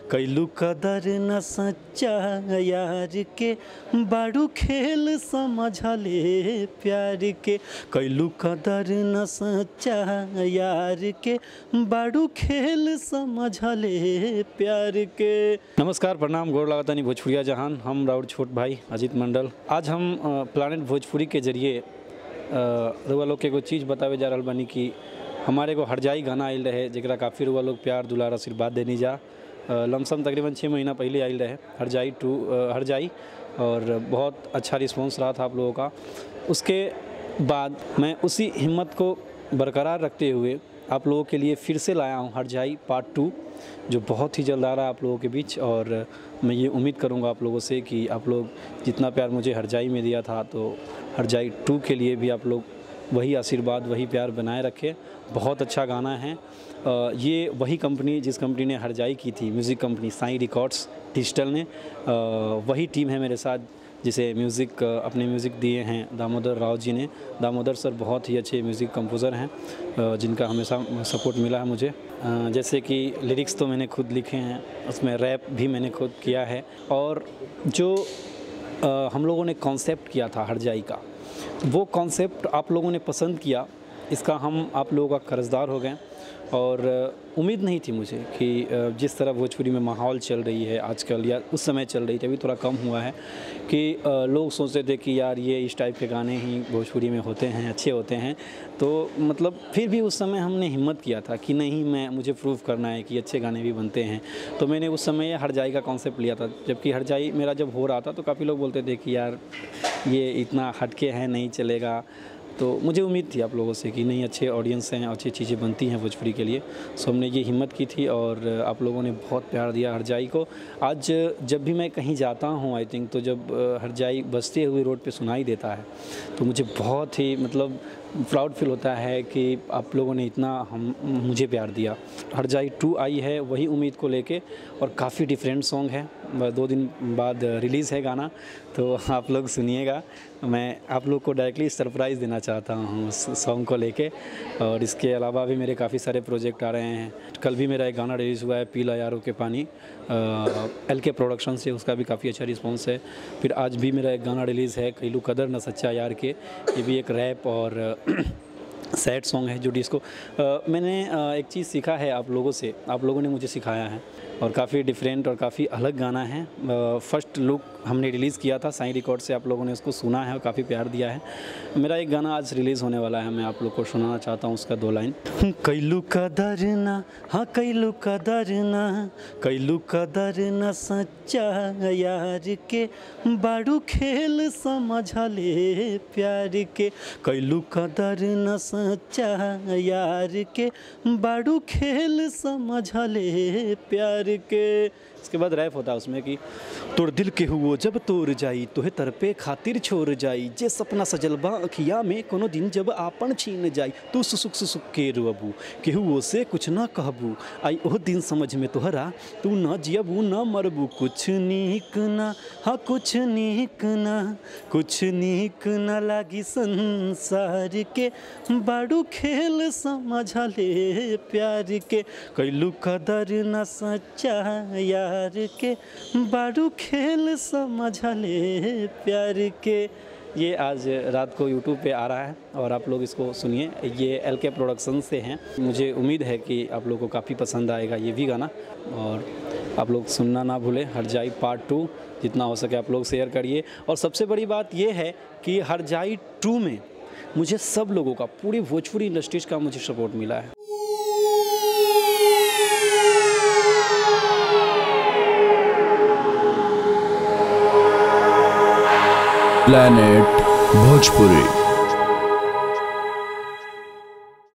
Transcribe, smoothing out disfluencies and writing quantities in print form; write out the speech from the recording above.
कैलू कदर न सच्चा यार के, बाड़ू खेल समझले प्यार के। कैलू कदर न सच्चा यार के, बाड़ू खेल समझले प्यार के। नमस्कार, प्रणाम, गोर लगातानी भोजपुरिया जहान। हम राउर छोट भाई अजीत मंडल। आज हम प्लानेट भोजपुरी के जरिए रुआ लोग के एगो चीज़ बतावे जा रहा बानी कि हमारे को हरजाई गाना आयल रहे, जरा काफ़ी रुआ लोग प्यार दुलार आशीर्वाद देनी जा। लमसम तकरीबन 6 महीना पहले आयल रहे हरजाई, और बहुत अच्छा रिस्पांस रहा था आप लोगों का। उसके बाद मैं उसी हिम्मत को बरकरार रखते हुए आप लोगों के लिए फिर से लाया हूँ हरजाई पार्ट 2, जो बहुत ही जल्द आ रहा है आप लोगों के बीच। और मैं ये उम्मीद करूँगा आप लोगों से कि आप लोग जितना प्यार मुझे हरजाई में दिया था, तो हरजाई 2 के लिए भी आप लोग वही आशीर्वाद, वही प्यार बनाए रखें। बहुत अच्छा गाना है। ये वही कंपनी जिस कंपनी ने हरजाई की थी, म्यूज़िक कंपनी साई रिकॉर्ड्स डिजिटल ने, वही टीम है मेरे साथ जिसे अपने म्यूज़िक दिए हैं दामोदर राव जी ने। दामोदर सर बहुत ही अच्छे म्यूज़िक कंपोज़र हैं, जिनका हमेशा सपोर्ट मिला है मुझे। जैसे कि लिरिक्स तो मैंने खुद लिखे हैं, उसमें रैप भी मैंने खुद किया है। और जो हम लोगों ने कॉन्सेप्ट किया था हरजाई का, वो कॉन्सेप्ट आप लोगों ने पसंद किया, इसका हम आप लोगों का कर्जदार हो गए। और उम्मीद नहीं थी मुझे कि जिस तरह भोजपुरी में माहौल चल रही है आजकल, या उस समय चल रही थी, अभी थोड़ा कम हुआ है, कि लोग सोचते थे कि यार ये इस टाइप के गाने ही भोजपुरी में होते हैं, अच्छे होते हैं। तो मतलब फिर भी उस समय हमने हिम्मत किया था कि नहीं, मुझे प्रूव करना है कि अच्छे गाने भी बनते हैं। तो मैंने उस समय हरजाई का कॉन्सेप्ट लिया था। जबकि हरजाई मेरा जब हो रहा था तो काफ़ी लोग बोलते थे कि यार ये इतना हटके है, नहीं चलेगा। तो मुझे उम्मीद थी आप लोगों से कि नहीं, अच्छे ऑडियंस हैं, अच्छी चीज़ें बनती हैं भोजपुरी के लिए। सो हमने ये हिम्मत की थी और आप लोगों ने बहुत प्यार दिया हरजाई को। आज जब भी मैं कहीं जाता हूँ, आई थिंक, तो जब हरजाई बजते हुए रोड पे सुनाई देता है तो मुझे बहुत ही प्राउड फील होता है कि आप लोगों ने इतना मुझे प्यार दिया। हरजाई 2 आई है वही उम्मीद को लेके, और काफ़ी डिफरेंट सॉन्ग है। 2 दिन बाद रिलीज़ है गाना, तो आप लोग सुनिएगा। मैं आप लोग को डायरेक्टली सरप्राइज़ देना चाहता हूँ उस सॉन्ग को लेके। और इसके अलावा भी मेरे काफ़ी सारे प्रोजेक्ट आ रहे हैं। कल भी मेरा एक गाना रिलीज़ हुआ है, पीला यारों के पानी, LK प्रोडक्शन से, उसका भी काफ़ी अच्छा रिस्पॉन्स है। फिर आज भी मेरा एक गाना रिलीज़ है, कैलू कदर न सच्चा यार के। ये भी एक रैप और सैड सॉन्ग है, जो डिस्को। मैंने एक चीज़ सीखा है आप लोगों से, आप लोगों ने मुझे सिखाया है, और काफ़ी डिफरेंट और काफ़ी अलग गाना है। फर्स्ट लुक हमने रिलीज़ किया था साई रिकॉर्ड से, आप लोगों ने उसको सुना है और काफ़ी प्यार दिया है। मेरा एक गाना आज रिलीज़ होने वाला है, मैं आप लोग को सुनाना चाहता हूँ उसका 2 लाइन। कैलू कदर ना, हाँ कैलू कदर ना, कैलू कदर न सच्चा यार के, बाड़ू खेल समझले प्यार के। कैलू कदर न सच्चा यार के, बाड़ू खेल समझले प्यार के। इसके बाद रैप होता है उसमें कि तोड़ दिल के हुओ जब तोड़ जाई, तोहे तरपे खातिर छोड़ जाई, जे सपना सजलबा अखिया में कोनो दिन जब आपन छीन जाई, तू सुसुक सुसुक के रोबू, केहुओ से कुछ ना कहबू, आई ओह दिन समझ में तोहरा, तू न जियबू न मरबू। कुछ नीक ना, हाँ कुछ नीक ना, कुछ नीक ना लागी संसार के, बाड़ू खेल समझले प्यार के। कैलू कदर न सच्चा यार के, बाड़ू खेल समझले प्यार के। ये आज रात को YouTube पे आ रहा है और आप लोग इसको सुनिए। ये LK प्रोडक्शन से हैं। मुझे उम्मीद है कि आप लोगों को काफ़ी पसंद आएगा ये भी गाना, और आप लोग सुनना ना भूलें। हरजाई पार्ट 2 जितना हो सके आप लोग शेयर करिए। और सबसे बड़ी बात ये है कि हरजाई 2 में मुझे सब लोगों का, पूरी भोजपुरी इंडस्ट्रीज का मुझे सपोर्ट मिला है। प्लैनेट भोजपुरी।